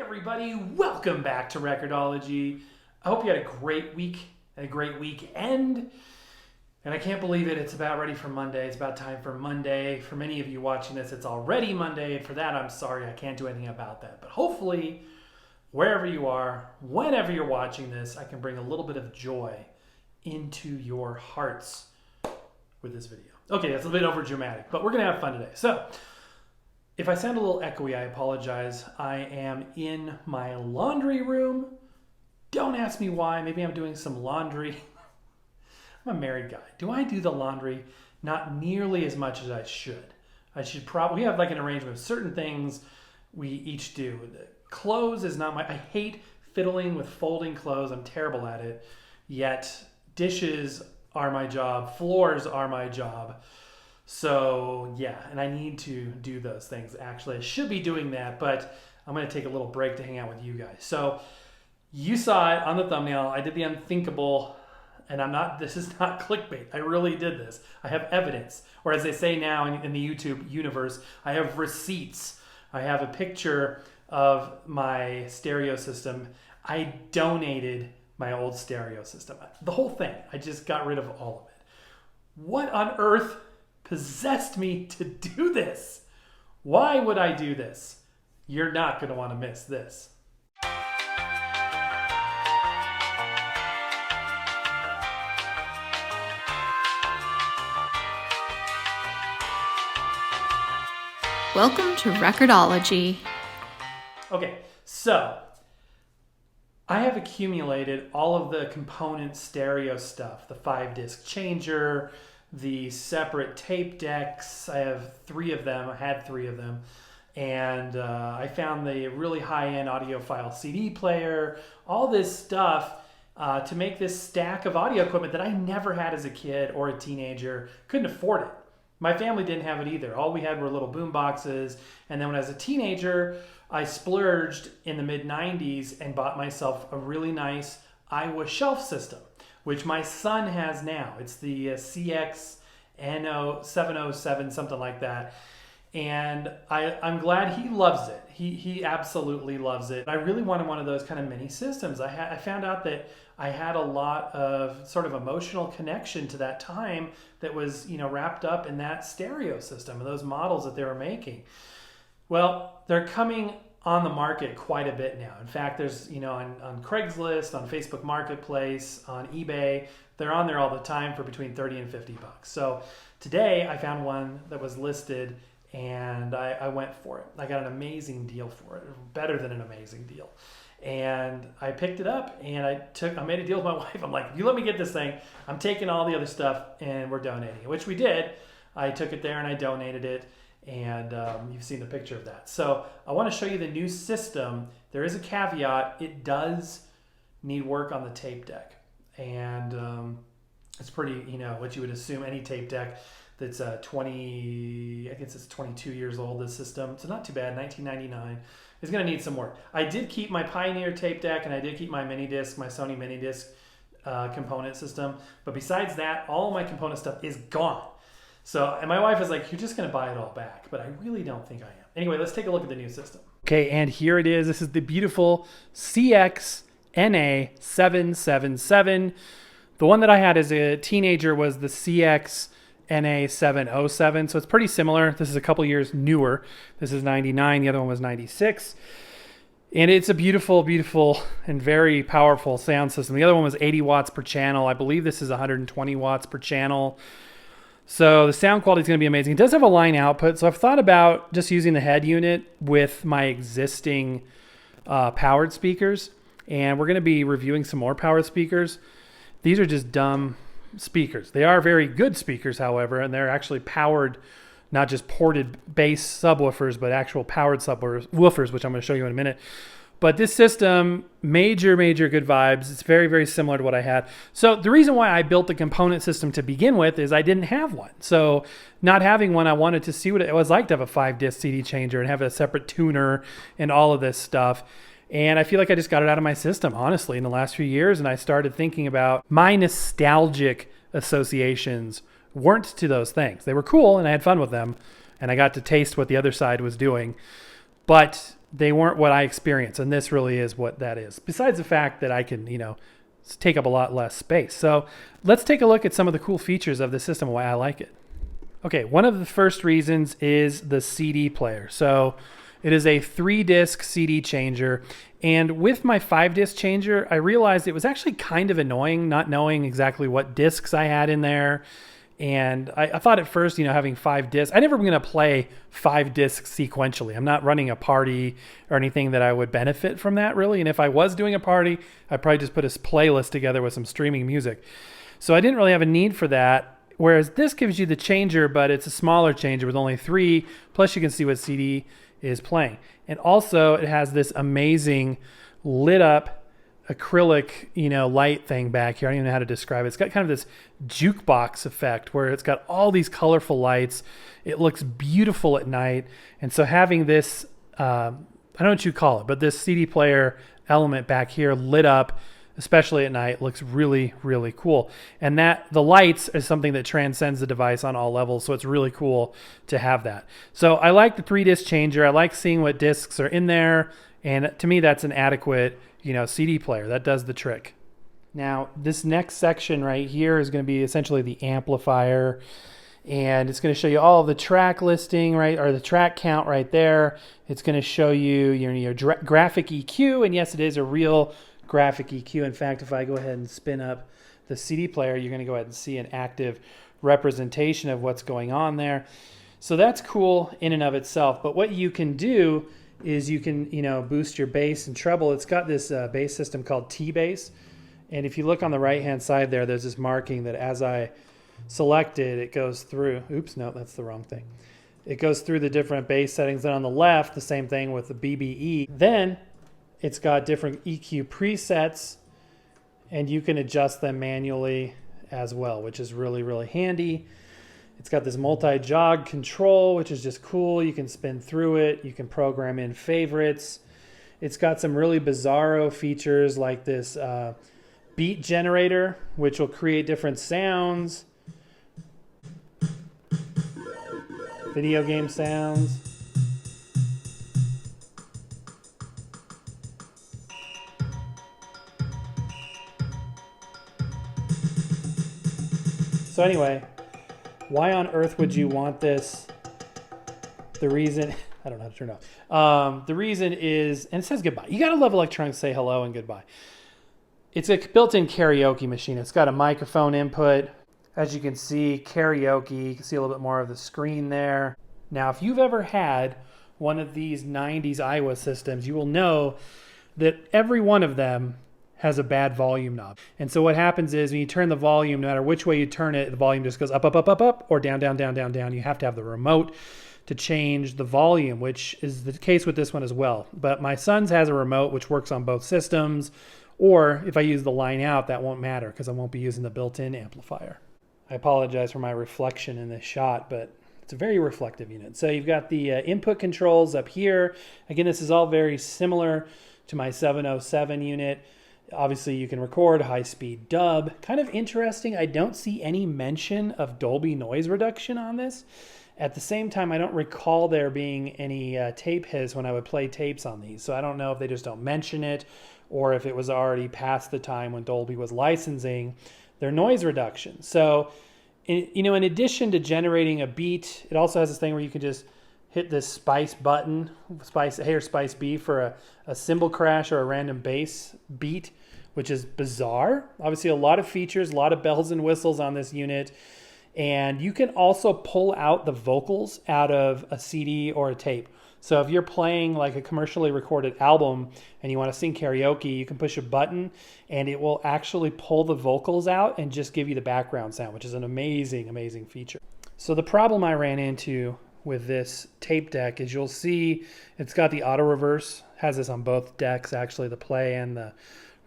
everybody, welcome back to Record-ology. I hope you had a great week and a great weekend. And I can't believe it, it's about ready for Monday. It's about time for Monday. For many of you watching this, it's already Monday. And for that, I'm sorry, I can't do anything about that. But hopefully, wherever you are, whenever you're watching this, I can bring a little bit of joy into your hearts with this video. Okay, that's a bit over dramatic, but we're gonna have fun today. So, if I sound a little echoey, I apologize. I am in my laundry room. Don't ask me why. Maybe I'm doing some laundry. I'm a married guy. Do I do the laundry? Not nearly as much as I should. I should probably have like an arrangement of certain things we each do. Clothes is not I hate fiddling with folding clothes. I'm terrible at it. Yet dishes are my job. Floors are my job. So yeah, and I need to do those things. Actually, I should be doing that, but I'm going to take a little break to hang out with you guys. So you saw it on the thumbnail. I did the unthinkable, and this is not clickbait. I really did this. I have evidence, or as they say now in the YouTube universe, I have receipts. I have a picture of my stereo system. I donated my old stereo system. The whole thing. I just got rid of all of it. What on earth possessed me to do this? Why would I do this? You're not going to want to miss this. Welcome to Record-ology. Okay, so I have accumulated all of the component stereo stuff, the 5-disc changer, the separate tape decks. I have 3 of them. I had 3 of them. And I found the really high-end audiophile CD player, all this stuff to make this stack of audio equipment that I never had as a kid or a teenager. Couldn't afford it. My family didn't have it either. All we had were little boom boxes. And then when I was a teenager, I splurged in the mid-90s and bought myself a really nice Iowa shelf system, which my son has now. It's the CX-707, something like that. And I'm glad he loves it. He absolutely loves it. I really wanted one of those kind of mini systems. I found out that I had a lot of sort of emotional connection to that time that was, wrapped up in that stereo system and those models that they were making. Well, they're coming on the market quite a bit now. In fact, there's, on Craigslist, on Facebook Marketplace, on eBay, they're on there all the time for between 30 and 50 bucks. So today I found one that was listed and I went for it. I got an amazing deal for it, better than an amazing deal. And I picked it up and I made a deal with my wife. I'm like, if you let me get this thing, I'm taking all the other stuff and we're donating it, which we did. I took it there and I donated it. And you've seen the picture of that. So I want to show you the new system. There is a caveat. It does need work on the tape deck. And it's pretty, what you would assume any tape deck that's 22 years old, this system. So not too bad, 1999. It's going to need some work. I did keep my Pioneer tape deck and I did keep my mini disc, my Sony mini disc component system. But besides that, all my component stuff is gone. So, and my wife is like, you're just going to buy it all back. But I really don't think I am. Anyway, let's take a look at the new system. Okay, and here it is. This is the beautiful CX-NA777. The one that I had as a teenager was the CX-NA707. So it's pretty similar. This is a couple years newer. This is 99. The other one was 96. And it's a beautiful, beautiful, and very powerful sound system. The other one was 80 watts per channel. I believe this is 120 watts per channel. So the sound quality is going to be amazing. It does have a line output, so I've thought about just using the head unit with my existing powered speakers, and we're going to be reviewing some more powered speakers. These are just dumb speakers. They are very good speakers, however, and they're actually powered, not just ported bass subwoofers, but actual powered subwoofers, which I'm going to show you in a minute. But this system, major good vibes. It's very, very similar to what I had. So the reason why I built the component system to begin with is I didn't have one. So not having one, I wanted to see what it was like to have a 5-disc CD changer and have a separate tuner and all of this stuff. And I feel like I just got it out of my system, honestly, in the last few years. And I started thinking about my nostalgic associations weren't to those things. They were cool and I had fun with them. And I got to taste what the other side was doing. But they weren't what I experienced. And this really is what that is. Besides the fact that I can, take up a lot less space. So let's take a look at some of the cool features of the system and why I like it. Okay, one of the first reasons is the CD player. So it is a 3-disc CD changer. And with my 5-disc changer, I realized it was actually kind of annoying not knowing exactly what discs I had in there. And I thought at first, having 5 discs, I never going to play 5 discs sequentially. I'm not running a party or anything that I would benefit from that really. And if I was doing a party, I'd probably just put a playlist together with some streaming music. So I didn't really have a need for that. Whereas this gives you the changer, but it's a smaller changer with only 3. Plus you can see what CD is playing. And also it has this amazing lit up acrylic, light thing back here. I don't even know how to describe it. It's got kind of this jukebox effect where it's got all these colorful lights. It looks beautiful at night. And so having this, I don't know what you call it, but this CD player element back here lit up, especially at night, looks really, really cool. And that the lights is something that transcends the device on all levels. So it's really cool to have that. So I like the 3-disc changer. I like seeing what discs are in there. And to me, that's an adequate CD player. That does the trick. Now, this next section right here is going to be essentially the amplifier, and it's going to show you all the track listing, right, or the track count right there. It's going to show you your graphic EQ, and yes, it is a real graphic EQ. In fact, if I go ahead and spin up the CD player, you're going to go ahead and see an active representation of what's going on there. So that's cool in and of itself, but what you can do is you can, boost your bass and treble. It's got this bass system called T-Bass. And if you look on the right-hand side there, there's this marking that as I select it, it goes through. Oops, no, that's the wrong thing. It goes through the different bass settings. And on the left, the same thing with the BBE. Then it's got different EQ presets, and you can adjust them manually as well, which is really, really handy. It's got this multi-jog control, which is just cool. You can spin through it. You can program in favorites. It's got some really bizarro features like this beat generator, which will create different sounds, video game sounds. So anyway, why on earth would you want this? The reason, I don't know how to turn it off. The reason is, and it says goodbye. You got to love electronics, say hello and goodbye. It's a built-in karaoke machine. It's got a microphone input. As you can see, karaoke. You can see a little bit more of the screen there. Now, if you've ever had one of these 90s Iowa systems, you will know that every one of them has a bad volume knob. And so what happens is when you turn the volume, no matter which way you turn it, the volume just goes up, up, up, up, up, or down, down, down, down, down. You have to have the remote to change the volume, which is the case with this one as well. But my son's has a remote which works on both systems, or if I use the line out, that won't matter because I won't be using the built-in amplifier. I apologize for my reflection in this shot, but it's a very reflective unit. So you've got the input controls up here. Again, this is all very similar to my 707 unit. Obviously, you can record high-speed dub. Kind of interesting, I don't see any mention of Dolby noise reduction on this. At the same time, I don't recall there being any tape hiss when I would play tapes on these. So I don't know if they just don't mention it or if it was already past the time when Dolby was licensing their noise reduction. So, in addition to generating a beat, it also has this thing where you can just hit this spice button, spice A or spice B for a cymbal crash or a random bass beat, which is bizarre. Obviously, a lot of features, a lot of bells and whistles on this unit. And you can also pull out the vocals out of a CD or a tape. So if you're playing like a commercially recorded album and you want to sing karaoke, you can push a button and it will actually pull the vocals out and just give you the background sound, which is an amazing, amazing feature. So the problem I ran into with this tape deck is you'll see it's got the auto reverse, has this on both decks, actually the play and the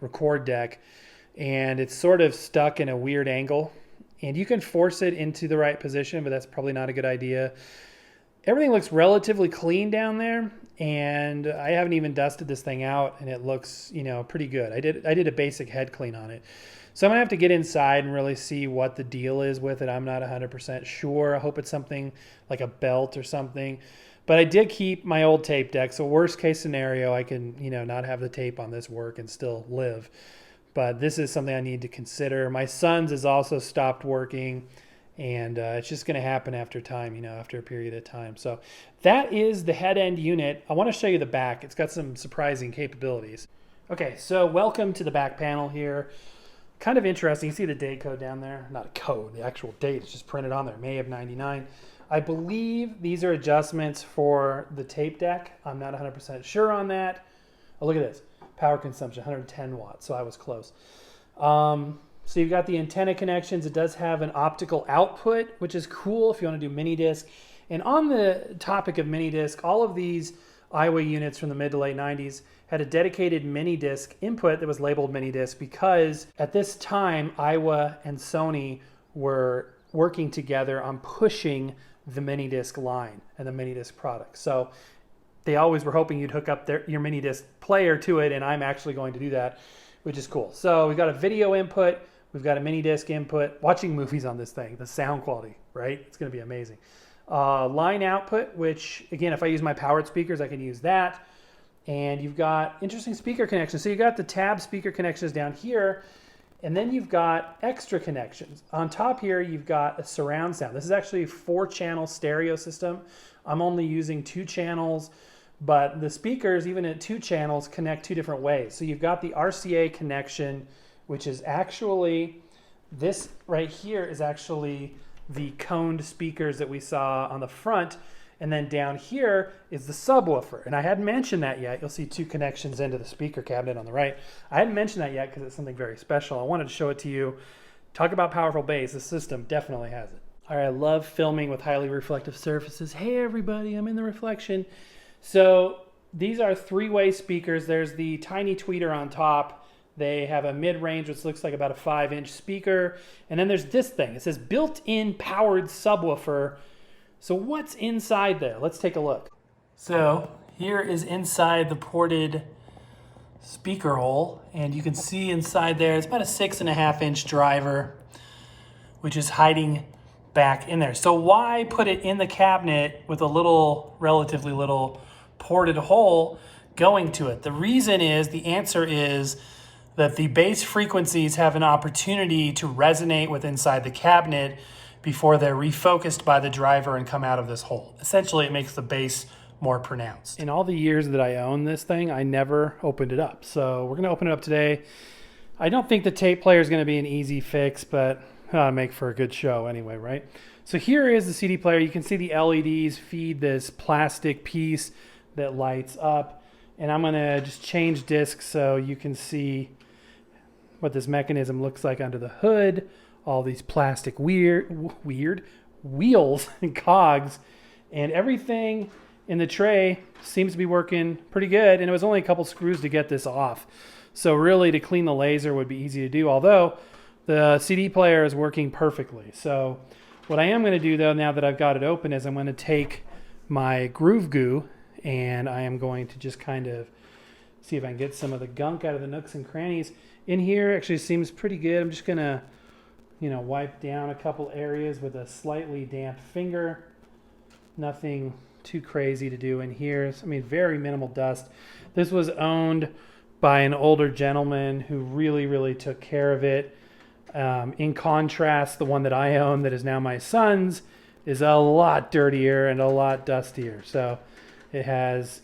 record deck, and it's sort of stuck in a weird angle. And you can force it into the right position, but that's probably not a good idea. Everything looks relatively clean down there, and I haven't even dusted this thing out, and it looks, pretty good. I did a basic head clean on it. So I'm gonna have to get inside and really see what the deal is with it. I'm not 100% sure. I hope it's something like a belt or something. But I did keep my old tape deck. So worst case scenario, I can, not have the tape on this work and still live. But this is something I need to consider. My son's has also stopped working, and it's just going to happen after time, after a period of time. So that is the head end unit. I want to show you the back. It's got some surprising capabilities. Okay, so welcome to the back panel here. Kind of interesting. You see the date code down there? Not a code, the actual date is just printed on there, May of 99. I believe these are adjustments for the tape deck. I'm not 100% sure on that. Oh, look at this. Power consumption, 110 watts, so I was close. So you've got the antenna connections. It does have an optical output, which is cool if you want to do mini disc. And on the topic of mini disc, all of these Iowa units from the mid to late 90s had a dedicated mini disc input that was labeled mini disc because at this time, Iowa and Sony were working together on pushing the mini disc line and the mini disc product. So they always were hoping you'd hook up your mini disc player to it, and I'm actually going to do that, which is cool. So we've got a video input, we've got a mini disc input, watching movies on this thing, the sound quality, right? It's going to be amazing. Line output, which again, if I use my powered speakers, I can use that. And you've got interesting speaker connections. So you got the tab speaker connections down here, and then you've got extra connections. On top here, you've got a surround sound. This is actually a 4-channel stereo system. I'm only using 2 channels, but the speakers, even at 2 channels, connect 2 different ways. So you've got the RCA connection, which is actually, this right here is actually the coned speakers that we saw on the front. And then down here is the subwoofer. And I hadn't mentioned that yet. You'll see 2 connections into the speaker cabinet on the right. I hadn't mentioned that yet because it's something very special. I wanted to show it to you. Talk about powerful bass. This system definitely has it. All right, I love filming with highly reflective surfaces. Hey everybody, I'm in the reflection. So these are 3-way speakers. There's the tiny tweeter on top. They have a mid-range, which looks like about a 5-inch speaker. And then there's this thing. It says built-in powered subwoofer. So what's inside there? Let's take a look. So here is inside the ported speaker hole. And you can see inside there, it's about a 6.5-inch driver, which is hiding back in there. So why put it in the cabinet with a little, relatively little ported hole going to it? The reason is, the answer is that the bass frequencies have an opportunity to resonate with inside the cabinet before they're refocused by the driver and come out of this hole. Essentially, it makes the bass more pronounced. In all the years that I own this thing, I never opened it up. So we're gonna open it up today. I don't think the tape player is gonna be an easy fix, but make for a good show anyway, right? So here is the CD player. You can see the LEDs feed this plastic piece that lights up. And I'm gonna just change discs so you can see what this mechanism looks like under the hood. All these plastic weird wheels and cogs, and everything in the tray seems to be working pretty good. And it was only a couple screws to get this off. So really, to clean the laser would be easy to do, although the CD player is working perfectly. So what I am going to do though, now that I've got it open, is I'm going to take my groove goo and I am going to just kind of see if I can get some of the gunk out of the nooks and crannies. In here actually seems pretty good. I'm just going to wipe down a couple areas with a slightly damp finger. Nothing too crazy to do in here. I mean, very minimal dust. This was owned by an older gentleman who really, really took care of it. In contrast, the one that I own that is now my son's is a lot dirtier and a lot dustier. So it has,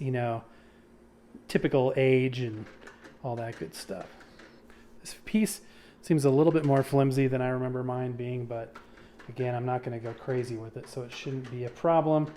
typical age and all that good stuff. This piece seems a little bit more flimsy than I remember mine being, but again, I'm not going to go crazy with it, so it shouldn't be a problem.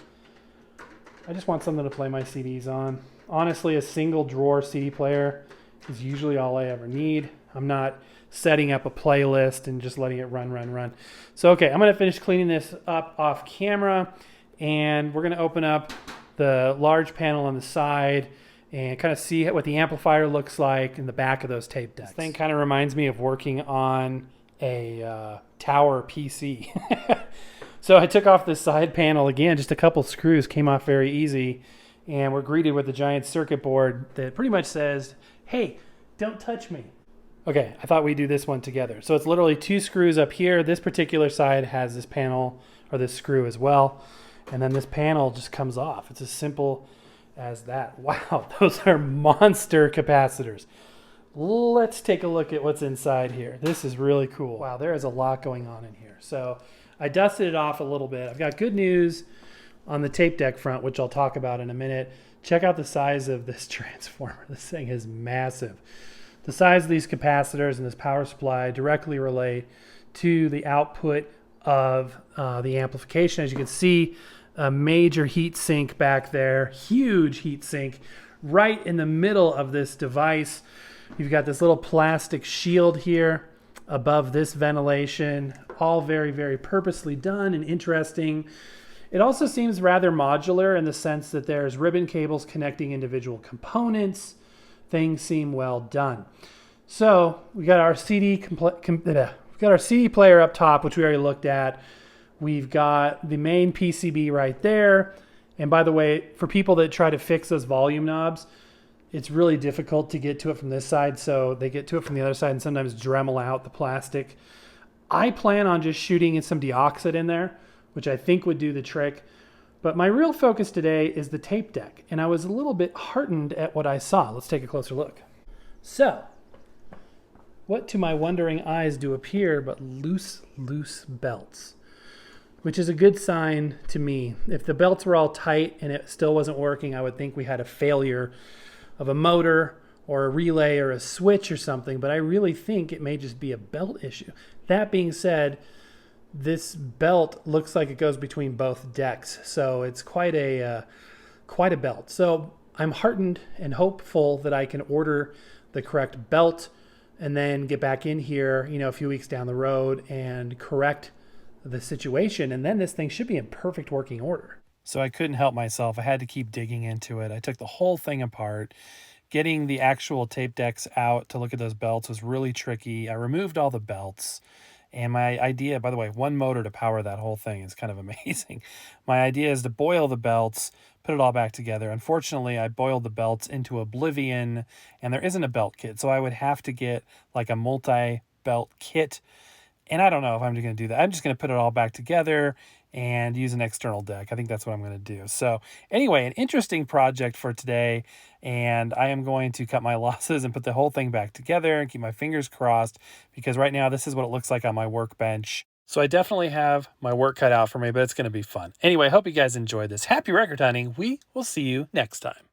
I just want something to play my CDs on. Honestly, a single drawer CD player is usually all I ever need. I'm not setting up a playlist and just letting it run. So, okay, I'm going to finish cleaning this up off camera, and we're going to open up the large panel on the side and kind of see what the amplifier looks like in the back of those tape decks. This thing kind of reminds me of working on a tower PC. So I took off this side panel again, just a couple screws came off very easy, and we're greeted with a giant circuit board that pretty much says, hey, don't touch me. Okay, I thought we'd do this one together. So it's literally 2 screws up here. This particular side has this panel, or this screw as well. and then this panel just comes off. It's as simple as that. Wow, those are monster capacitors. Let's take a look at what's inside here. This is really cool. Wow, there is a lot going on in here. So I dusted it off a little bit. I've got good news on the tape deck front, which I'll talk about in a minute. Check out the size of this transformer. This thing is massive. The size of these capacitors and this power supply directly relate to the output of the amplification. As you can see, a major heat sink back there, huge heat sink right in the middle of this device. You've got this little plastic shield here above this ventilation, all very, very purposely done and interesting. It also seems rather modular in the sense that there's ribbon cables connecting individual components. Things seem well done. So we got our CD player up top, which we already looked at. We've got the main PCB right there. And by the way, for people that try to fix those volume knobs, it's really difficult to get to it from this side, so they get to it from the other side and sometimes Dremel out the plastic. I plan on just shooting in some deoxit in there, which I think would do the trick. But my real focus today is the tape deck, and I was a little bit heartened at what I saw. Let's take a closer look. So, what to my wondering eyes do appear but loose belts, which is a good sign to me. If the belts were all tight and it still wasn't working, I would think we had a failure of a motor or a relay or a switch or something, but I really think it may just be a belt issue. That being said, this belt looks like it goes between both decks, so it's quite a belt. So I'm heartened and hopeful that I can order the correct belt and then get back in here, a few weeks down the road and correct the situation, and then this thing should be in perfect working order. So I couldn't help myself. I had to keep digging into it. I took the whole thing apart. Getting the actual tape decks out to look at those belts was really tricky. I removed all the belts. And my idea, by the way, one motor to power that whole thing is kind of amazing. My idea is to boil the belts, put it all back together. Unfortunately, I boiled the belts into oblivion, and there isn't a belt kit. So I would have to get like a multi-belt kit. And I don't know if I'm going to do that. I'm just going to put it all back together and use an external deck. I think that's what I'm going to do. So anyway, an interesting project for today. And I am going to cut my losses and put the whole thing back together and keep my fingers crossed, because right now this is what it looks like on my workbench. So I definitely have my work cut out for me, but it's going to be fun. Anyway, I hope you guys enjoyed this. Happy record hunting. We will see you next time.